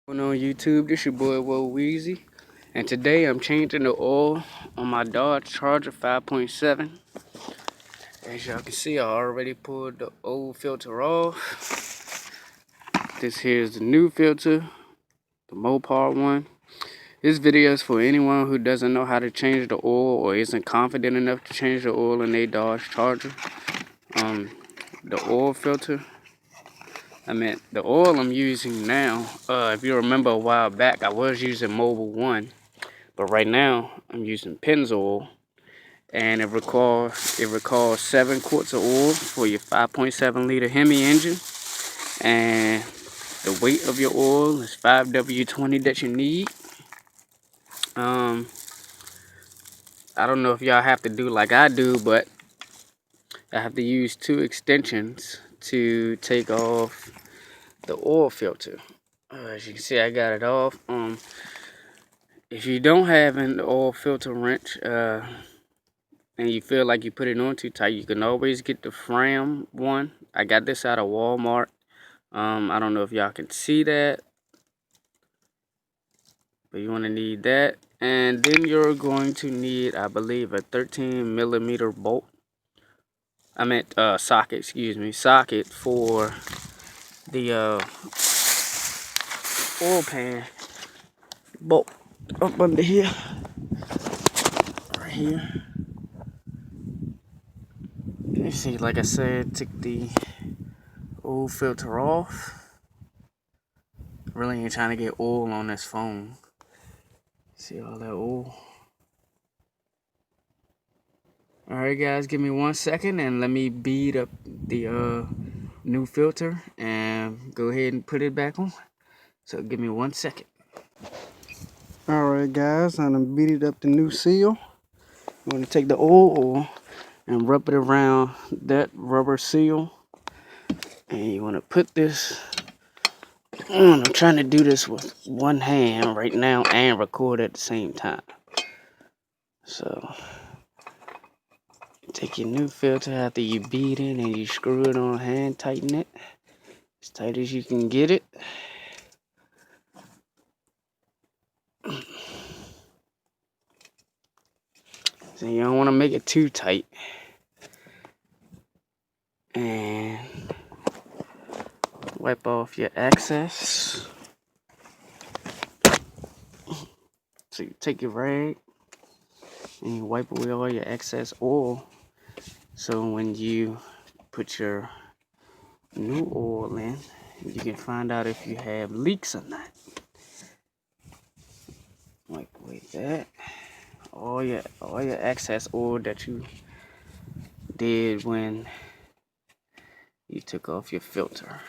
On YouTube, this your boy Wo Weezy, and today I'm changing the oil on my Dodge Charger 5.7. As y'all can see, I already pulled the old filter off. This here is the new filter, the Mopar one. This video is for anyone who doesn't know how to change the oil or isn't confident enough to change the oil in their Dodge Charger. The oil filter. The oil I'm using now, if you remember a while back, I was using Mobile 1. But right now, I'm using Pennzoil, and it requires 7 quarts of oil for your 5.7 liter Hemi engine, and the weight of your oil is 5W20 that you need. I don't know if y'all have to do like I do, but I have to use 2 extensions to take off the oil filter. As you can see, I got it off. If you don't have an oil filter wrench, and you feel like you put it on too tight, you can always get the Fram one. I got this out of Walmart. I don't know if y'all can see that, but you want to need that. And then you're going to need, I believe, a 13mm bolt. Socket, excuse me, socket for the oil pan bolt up under here, right here. You see, like I said, took the old filter off. Really ain't trying to get oil on this phone. See all that oil. Alright guys, give me 1 second and let me bead up the new filter and go ahead and put it back on. So give me 1 second. Alright guys, I'm gonna beat up the new seal. I'm gonna take the old oil and rub it around that rubber seal. And you wanna put this on. I'm trying to do this with one hand right now and record at the same time. So take your new filter after you beat it and you screw it on, hand tighten it as tight as you can get it. So you don't want to make it too tight. And wipe off your excess. So you take your rag and you wipe away all your excess oil. So when you put your new oil in, you can find out if you have leaks or not. Wipe away that. All your excess oil that you did when you took off your filter.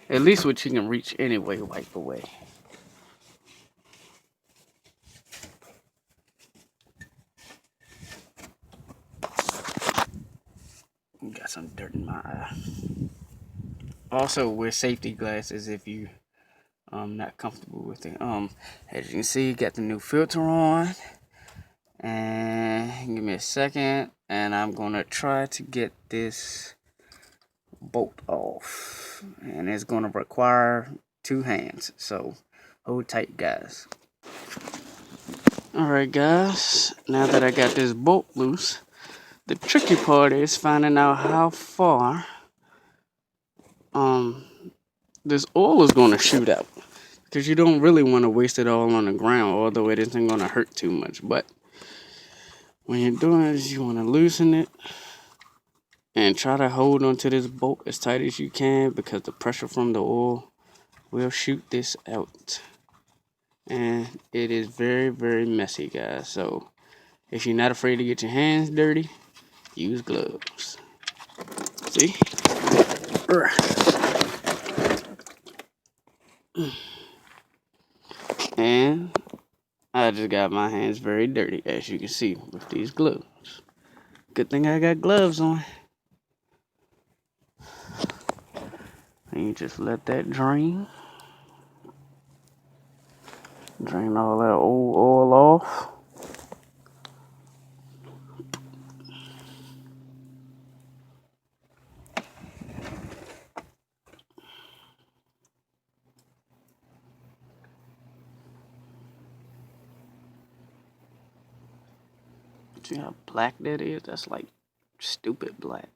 At least what you can reach anyway, wipe away. Got some dirt in my eye. Also wear safety glasses if you not comfortable with it. As you can see, got the new filter on. And give me a second, and I'm gonna try to get this bolt off. And it's gonna require 2 hands. So hold tight, guys. Alright guys, now that I got this bolt loose, the tricky part is finding out how far this oil is going to shoot out, because you don't really want to waste it all on the ground, although it isn't going to hurt too much. But when you're doing this, you want to loosen it and try to hold onto this bolt as tight as you can, because the pressure from the oil will shoot this out. And it is very, very messy, guys. So if you're not afraid to get your hands dirty, use gloves. See? And I just got my hands very dirty, as you can see, with these gloves. Good thing I got gloves on. And you just let that drain. Drain all that old oil off. See how black that is? That's like stupid black.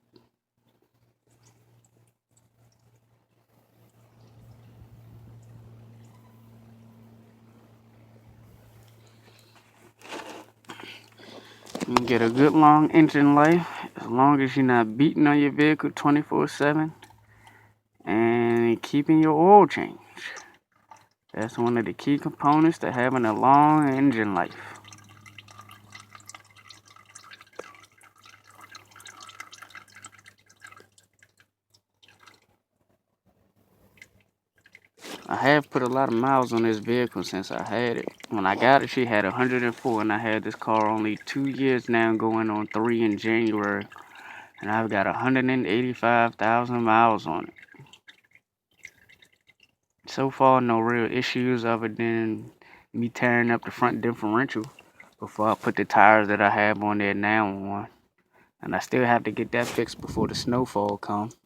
You can get a good long engine life as long as you're not beating on your vehicle 24/7 and keeping your oil change. That's one of the key components to having a long engine life. I have put a lot of miles on this vehicle since I had it. When I got it, she had 104, and I had this car only 2 years now, going on 3 in January. And I've got 185,000 miles on it. So far, no real issues other than me tearing up the front differential before I put the tires that I have on there now on. And I still have to get that fixed before the snowfall comes,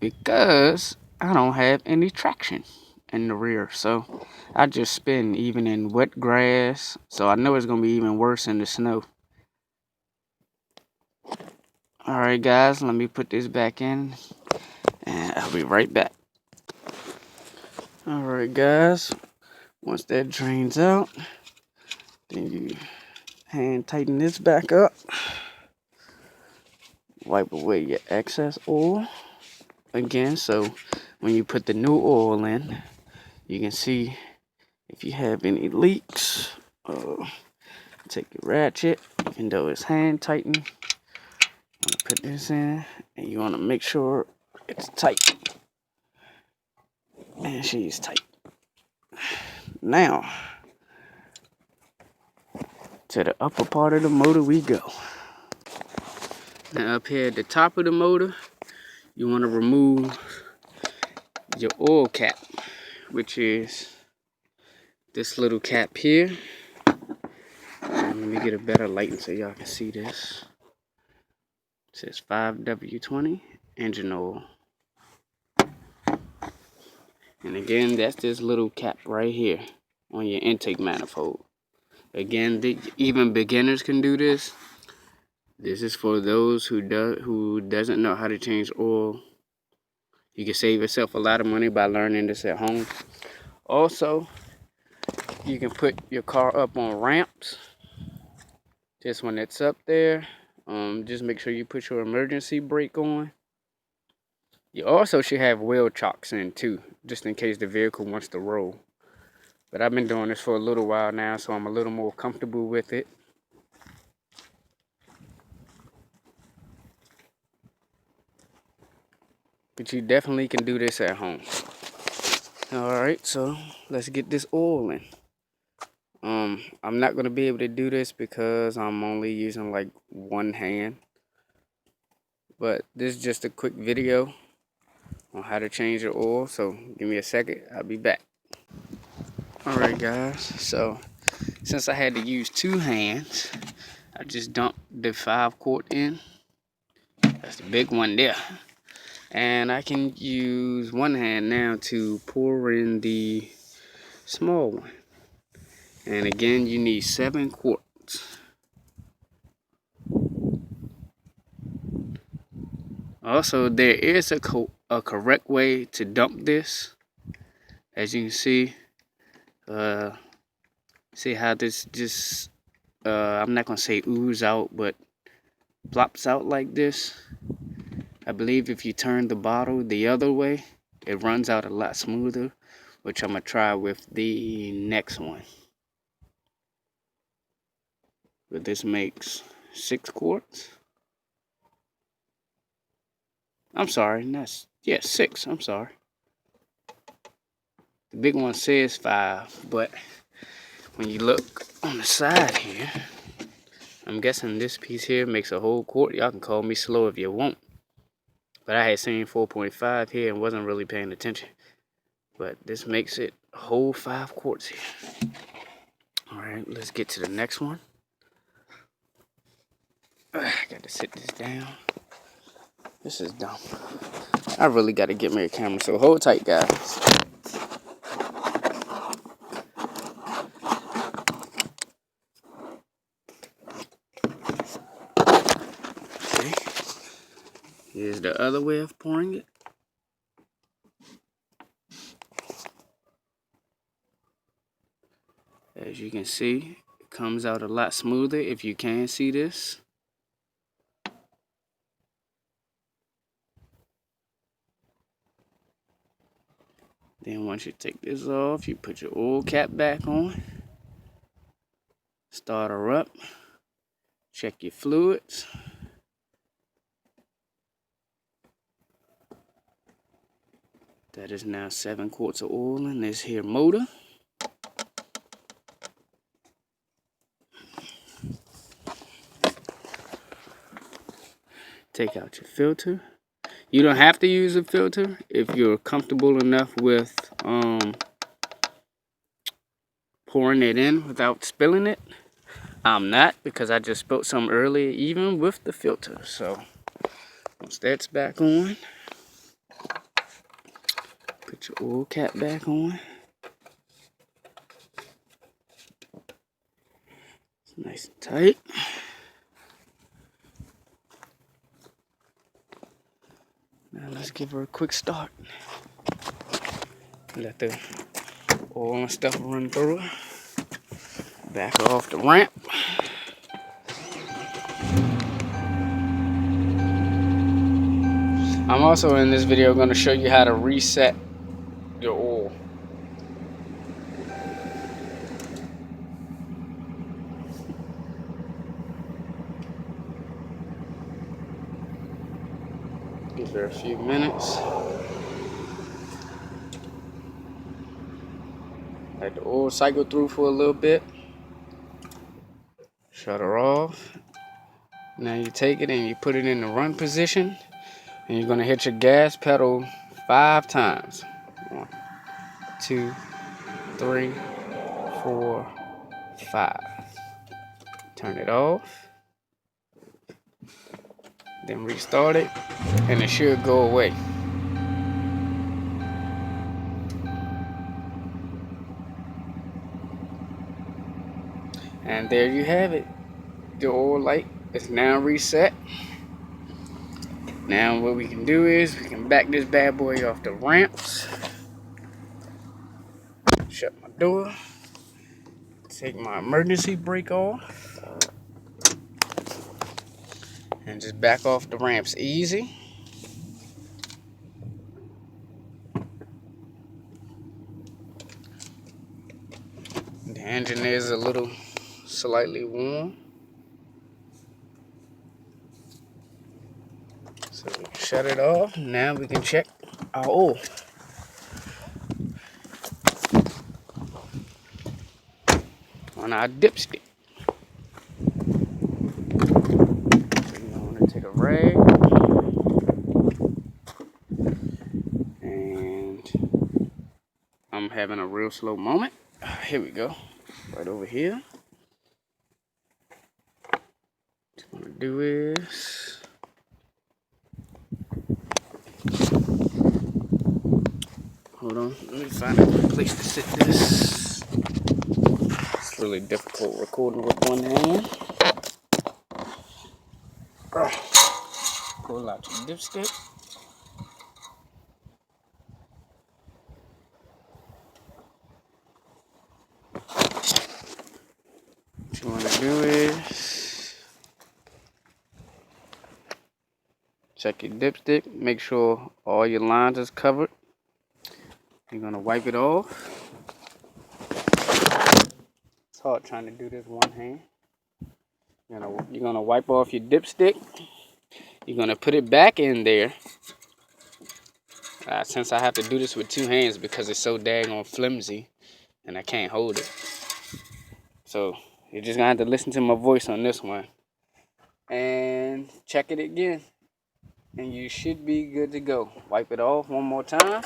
because I don't have any traction in the rear. So I just spin even in wet grass. So I know it's going to be even worse in the snow. Alright guys, let me put this back in and I'll be right back. Alright guys, once that drains out, then you hand tighten this back up. Wipe away your excess oil again, so when you put the new oil in, you can see if you have any leaks. Take your ratchet, even though it's hand tightened, put this in, and you want to make sure it's tight. And she's tight. Now, to the upper part of the motor we go. Now up here at the top of the motor, you want to remove your oil cap, which is this little cap here. Let me get a better lighting so y'all can see this. It says 5W20 engine oil. And again, that's this little cap right here on your intake manifold. Again, even beginners can do this. This is for those who doesn't know how to change oil. You can save yourself a lot of money by learning this at home. Also, you can put your car up on ramps. Just when it's up there, just make sure you put your emergency brake on. You also should have wheel chocks in too, just in case the vehicle wants to roll. But I've been doing this for a little while now, so I'm a little more comfortable with it. But you definitely can do this at home. Alright, so let's get this oil in. I'm not going to be able to do this because I'm only using like one hand. But this is just a quick video on how to change your oil. So give me a second, I'll be back. Alright guys, so since I had to use two hands, I just dumped the 5-quart in. That's the big one there. And I can use one hand now to pour in the small one. And again, you need 7 quarts. Also, there is a correct way to dump this. As you can see, see how this just, I'm not going to say ooze out, but plops out like this. I believe if you turn the bottle the other way, it runs out a lot smoother, which I'm going to try with the next one. But this makes 6 quarts. I'm sorry, that's, yeah, 6, I'm sorry. The big one says 5, but when you look on the side here, I'm guessing this piece here makes a whole quart. Y'all can call me slow if you want. But I had seen 4.5 here and wasn't really paying attention. But this makes it a whole 5 quarts here. Alright, let's get to the next one. I got to sit this down. This is dumb. I really got to get me a camera, so hold tight, guys. Here's the other way of pouring it. As you can see, it comes out a lot smoother if you can see this. Then once you take this off, you put your oil cap back on. Start her up. Check your fluids. That is now 7 quarts of oil in this here motor. Take out your filter. You don't have to use a filter if you're comfortable enough with pouring it in without spilling it. I'm not, because I just spilled some earlier even with the filter. So once that's back on, put your oil cap back on. It's nice and tight. Now let's give her a quick start. Let the oil and stuff run through her. Back off the ramp. I'm also in this video going to show you how to reset your oil. Give her a few minutes. Let the oil cycle through for a little bit. Shut her off. Now you take it and you put it in the run position. And you're going to hit your gas pedal 5 times. 1, 2, 3, 4, 5. Turn it off. Then restart it. And it should go away. And there you have it. The oil light is now reset. Now what we can do is we can back this bad boy off the ramps. Shut my door. Take my emergency brake off. And just back off the ramps easy. The engine is a little slightly warm. So we can shut it off. Now we can check our oil. On our dipstick. So you want to take a rag. And I'm having a real slow moment. Here we go. Right over here. What you want to do is hold on, let me find a good place to sit this. It's really difficult recording with one hand. Pull out your dipstick. What you want to do is check your dipstick. Make sure all your lines is covered. You're going to wipe it off. It's hard trying to do this one hand. You're gonna wipe off your dipstick. You're going to put it back in there. Since I have to do this with 2 hands because it's so daggone flimsy and I can't hold it. So you're just going to have to listen to my voice on this one. And check it again. And you should be good to go. Wipe it off one more time.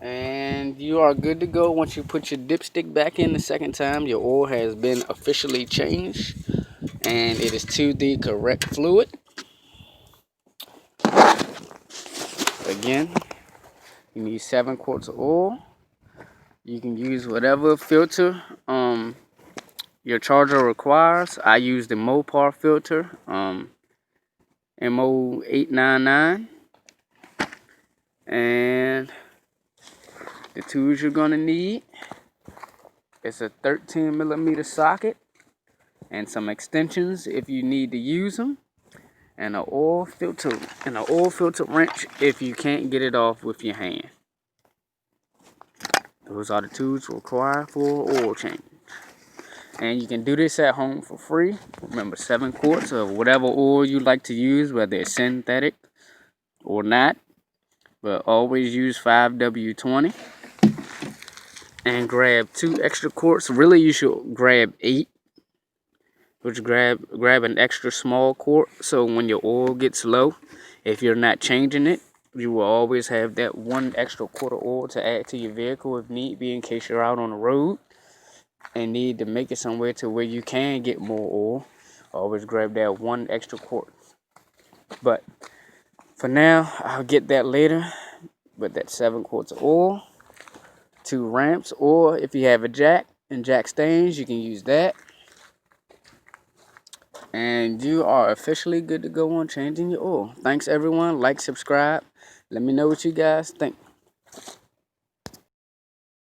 And you are good to go. Once you put your dipstick back in the second time, your oil has been officially changed. And it is to the correct fluid. Again, you need 7 quarts of oil. You can use whatever filter your charger requires. I use the Mopar filter, MO899, and the tools you're gonna need is a 13mm socket and some extensions if you need to use them, and an oil filter wrench if you can't get it off with your hand. Those are the tools required for oil change. And you can do this at home for free. Remember, 7 quarts of whatever oil you like to use, whether it's synthetic or not. But always use 5W20. And grab 2 extra quarts. Really, you should grab 8. Which grab an extra small quart, so when your oil gets low, if you're not changing it, you will always have that 1 extra quart of oil to add to your vehicle if need be, in case you're out on the road and need to make it somewhere to where you can get more oil. Always grab that 1 extra quart. But for now, I'll get that later. But that 7 quarts of oil, 2 ramps, or if you have a jack and jack stands, you can use that. And you are officially good to go on changing your oil. Thanks everyone. Like, subscribe. Let me know what you guys think.